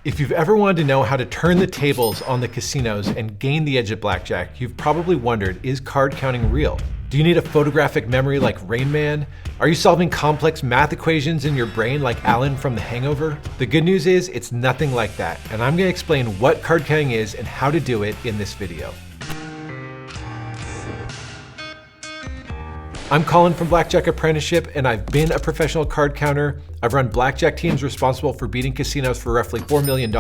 If you've ever wanted to know how to turn the tables on the casinos and gain the edge at blackjack, you've probably wondered, is card counting real? Do you need a photographic memory like Rain Man? Are you solving complex math equations in your brain like Alan from The Hangover? The good news is it's nothing like that, and I'm going to explain what card counting is and how to do it in this video. I'm Colin from Blackjack Apprenticeship, and I've been a professional card counter. I've run blackjack teams responsible for beating casinos for roughly $4 million,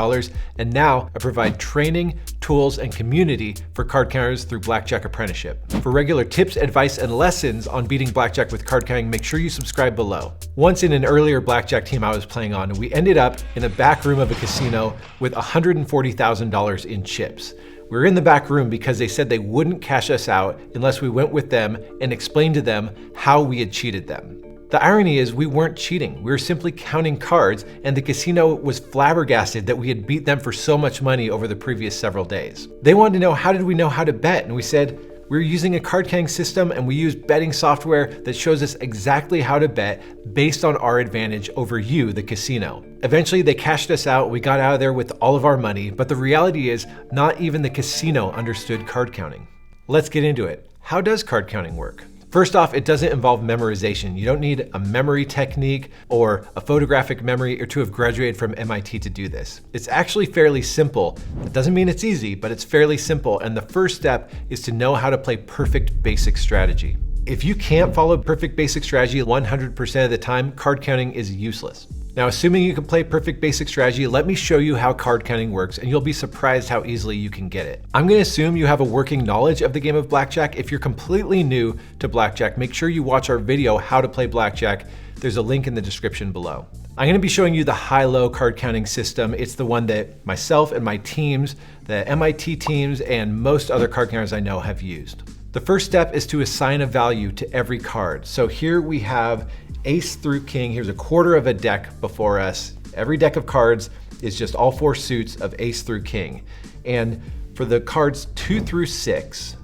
and now I provide training, tools, and community for card counters through Blackjack Apprenticeship. For regular tips, advice, and lessons on beating blackjack with card counting, make sure you subscribe below. Once in an earlier blackjack team I was playing on, we ended up in a back room of a casino with $140,000 in chips. We were in the back room because they said they wouldn't cash us out unless we went with them and explained to them how we had cheated them. The irony is we weren't cheating. We were simply counting cards, and the casino was flabbergasted that we had beat them for so much money over the previous several days. They wanted to know, how did we know how to bet? And we said, we're using a card counting system, and we use betting software that shows us exactly how to bet based on our advantage over you, the casino. Eventually, they cashed us out. We got out of there with all of our money, but the reality is not even the casino understood card counting. Let's get into it. How does card counting work? First off, it doesn't involve memorization. You don't need a memory technique or a photographic memory or to have graduated from MIT to do this. It's actually fairly simple. It doesn't mean it's easy, but it's fairly simple. And the first step is to know how to play perfect basic strategy. If you can't follow perfect basic strategy 100% of the time, card counting is useless. Now, assuming you can play perfect basic strategy, let me show you how card counting works, and you'll be surprised how easily you can get it. I'm going to assume you have a working knowledge of the game of blackjack. If you're completely new to blackjack, make sure you watch our video, How to Play Blackjack. There's a link in the description below. I'm going to be showing you the high-low card counting system. It's the one that myself and my teams, the MIT teams, and most other card counters I know have used. The first step is to assign a value to every card. So here we have ace through king. Here's a quarter of a deck before us. Every deck of cards is just all four suits of ace through king. And for the cards 2 through 6,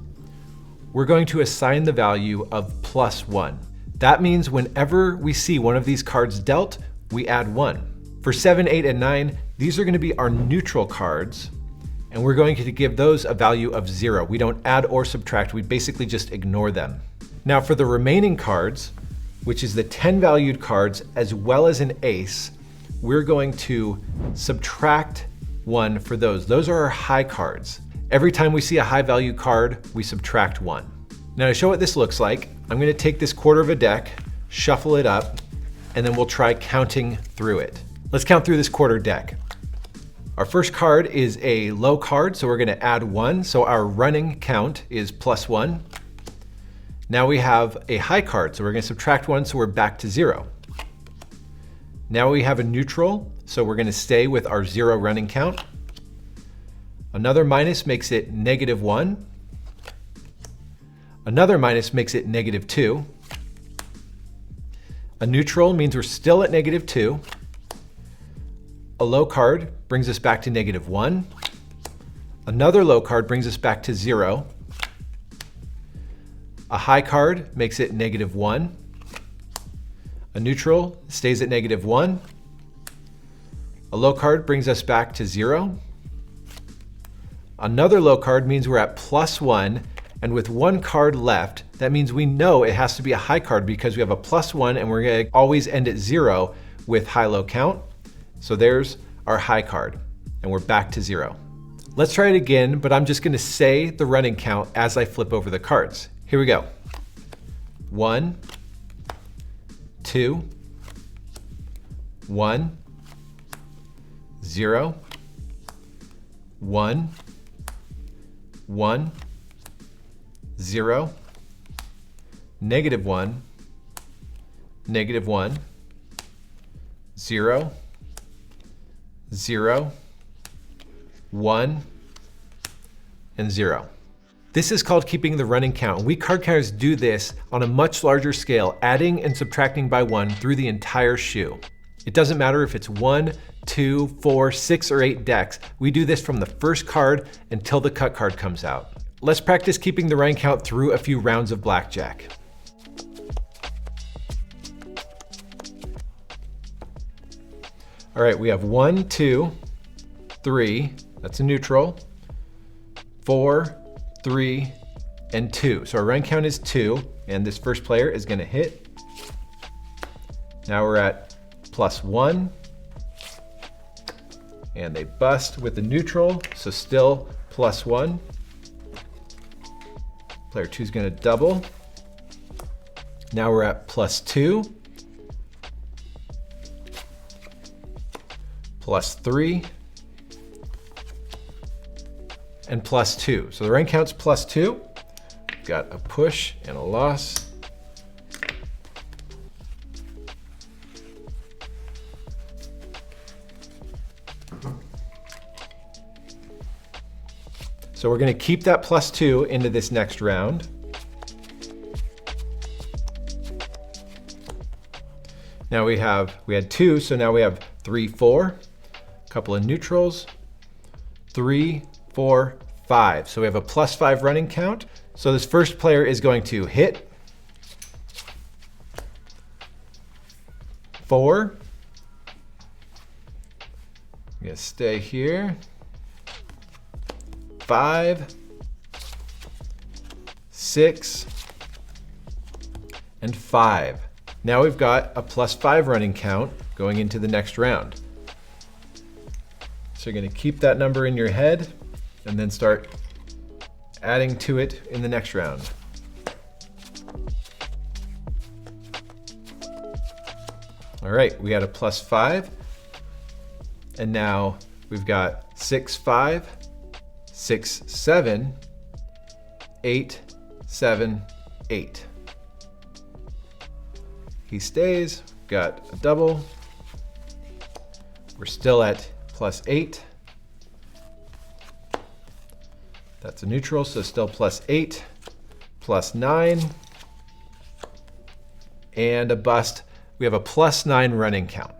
we're going to assign the value of +1. That means whenever we see one of these cards dealt, we add 1. For 7, 8, and 9, these are going to be our neutral cards, and we're going to give those a value of 0. We don't add or subtract, we basically just ignore them. Now for the remaining cards, which is the 10 valued cards as well as an ace, we're going to subtract 1 for those. Those are our high cards. Every time we see a high value card, we subtract 1. Now to show what this looks like, I'm going to take this quarter of a deck, shuffle it up, and then we'll try counting through it. Let's count through this quarter deck. Our first card is a low card, so we're going to add 1. So our running count is +1. Now we have a high card, so we're going to subtract 1, so we're back to 0. Now we have a neutral, so we're going to stay with our 0 running count. Another minus makes it -1. Another minus makes it -2. A neutral means we're still at -2. A low card brings us back to -1. Another low card brings us back to 0. A high card makes it -1. A neutral stays at -1. A low card brings us back to 0. Another low card means we're at +1, and with one card left, that means we know it has to be a high card because we have a +1 and we're going to always end at 0 with high-low count. So there's our high card, and we're back to 0. Let's try it again, but I'm just going to say the running count as I flip over the cards. Here we go. 1, 2, 1, 0, 1, 1, 0, -1, -1, 0, 0, 1, and 0. This is called keeping the running count. We card counters do this on a much larger scale, adding and subtracting by 1 through the entire shoe. It doesn't matter if it's 1, 2, 4, 6, or 8 decks. We do this from the first card until the cut card comes out. Let's practice keeping the running count through a few rounds of blackjack. All right, we have 1, 2, 3, that's a neutral, 4, 3, and 2. So our running count is 2, and this first player is gonna hit. Now we're at +1, and they bust with the neutral, so still +1. Player 2 is gonna double. Now we're at +2, +3, and +2. So the running count's +2. We've got a push and a loss. So we're gonna keep that +2 into this next round. Now we had 2, so now we have 3, 4, a couple of neutrals, 3, 4, 5. So we have a +5 running count. So this first player is going to hit, 4, I'm gonna stay here, 5, 6, and 5. Now we've got a +5 running count going into the next round. So you're gonna keep that number in your head and then start adding to it in the next round. All right, we had a +5, and now we've got 6, 5, 6, 7, 8, 7, 8. He stays, got a double. We're still at +8. That's a neutral, so still +8, +9, and a bust. We have a +9 running count.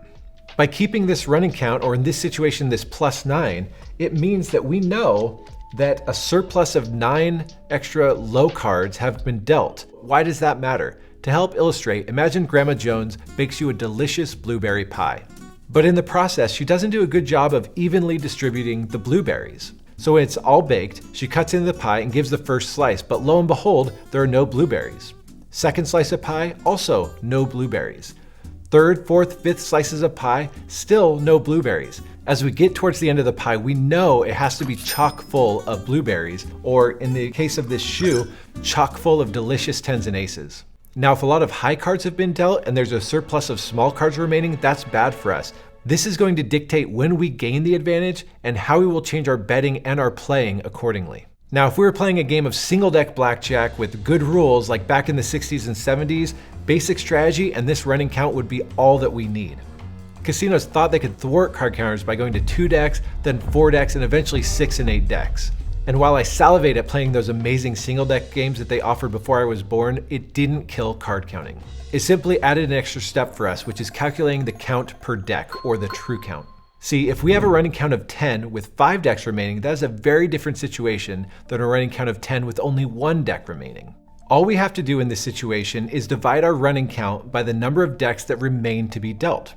By keeping this running count, or in this situation, this +9, it means that we know that a surplus of 9 extra low cards have been dealt. Why does that matter? To help illustrate, imagine Grandma Jones bakes you a delicious blueberry pie. But in the process, she doesn't do a good job of evenly distributing the blueberries. So when it's all baked, she cuts into the pie and gives the first slice, but lo and behold, there are no blueberries. Second slice of pie, also no blueberries. Third, fourth, fifth slices of pie, still no blueberries. As we get towards the end of the pie, we know it has to be chock full of blueberries, or in the case of this shoe, chock full of delicious 10s and aces. Now, if a lot of high cards have been dealt and there's a surplus of small cards remaining, that's bad for us. This is going to dictate when we gain the advantage and how we will change our betting and our playing accordingly. Now, if we were playing a game of single deck blackjack with good rules like back in the 60s and 70s, basic strategy and this running count would be all that we need. Casinos thought they could thwart card counters by going to 2 decks, then 4 decks, and eventually 6 and 8 decks. And while I salivate at playing those amazing single deck games that they offered before I was born, it didn't kill card counting. It simply added an extra step for us, which is calculating the count per deck, or the true count. See, if we have a running count of 10 with 5 decks remaining, that is a very different situation than a running count of 10 with only 1 deck remaining. All we have to do in this situation is divide our running count by the number of decks that remain to be dealt.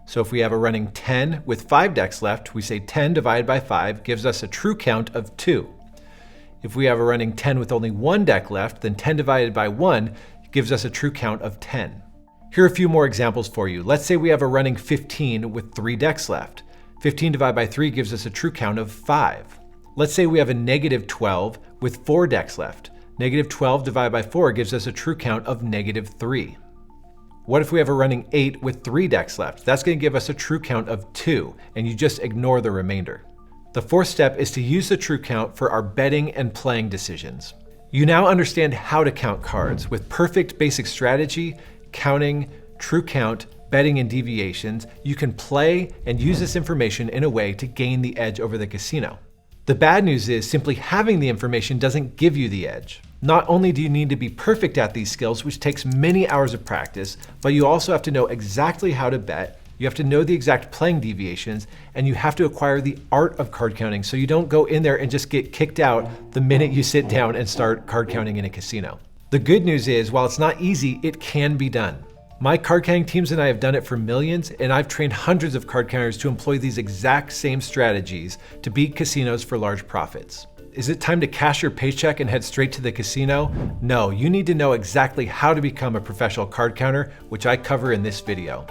So if we have a running 10 with 5 decks left, we say 10 divided by 5 gives us a true count of 2. If we have a running 10 with only 1 deck left, then 10 divided by 1 gives us a true count of 10. Here are a few more examples for you. Let's say we have a running 15 with 3 decks left. 15 divided by 3 gives us a true count of 5. Let's say we have a -12 with 4 decks left. -12 divided by 4 gives us a true count of -3. What if we have a running 8 with 3 decks left? That's going to give us a true count of 2, and you just ignore the remainder. The fourth step is to use the true count for our betting and playing decisions. You now understand how to count cards with perfect basic strategy, counting, true count, betting, and deviations. You can play and use this information in a way to gain the edge over the casino. The bad news is simply having the information doesn't give you the edge. Not only do you need to be perfect at these skills, which takes many hours of practice, but you also have to know exactly how to bet, you have to know the exact playing deviations, and you have to acquire the art of card counting so you don't go in there and just get kicked out the minute you sit down and start card counting in a casino. The good news is, while it's not easy, it can be done. My card counting teams and I have done it for millions, and I've trained hundreds of card counters to employ these exact same strategies to beat casinos for large profits. Is it time to cash your paycheck and head straight to the casino? No, you need to know exactly how to become a professional card counter, which I cover in this video.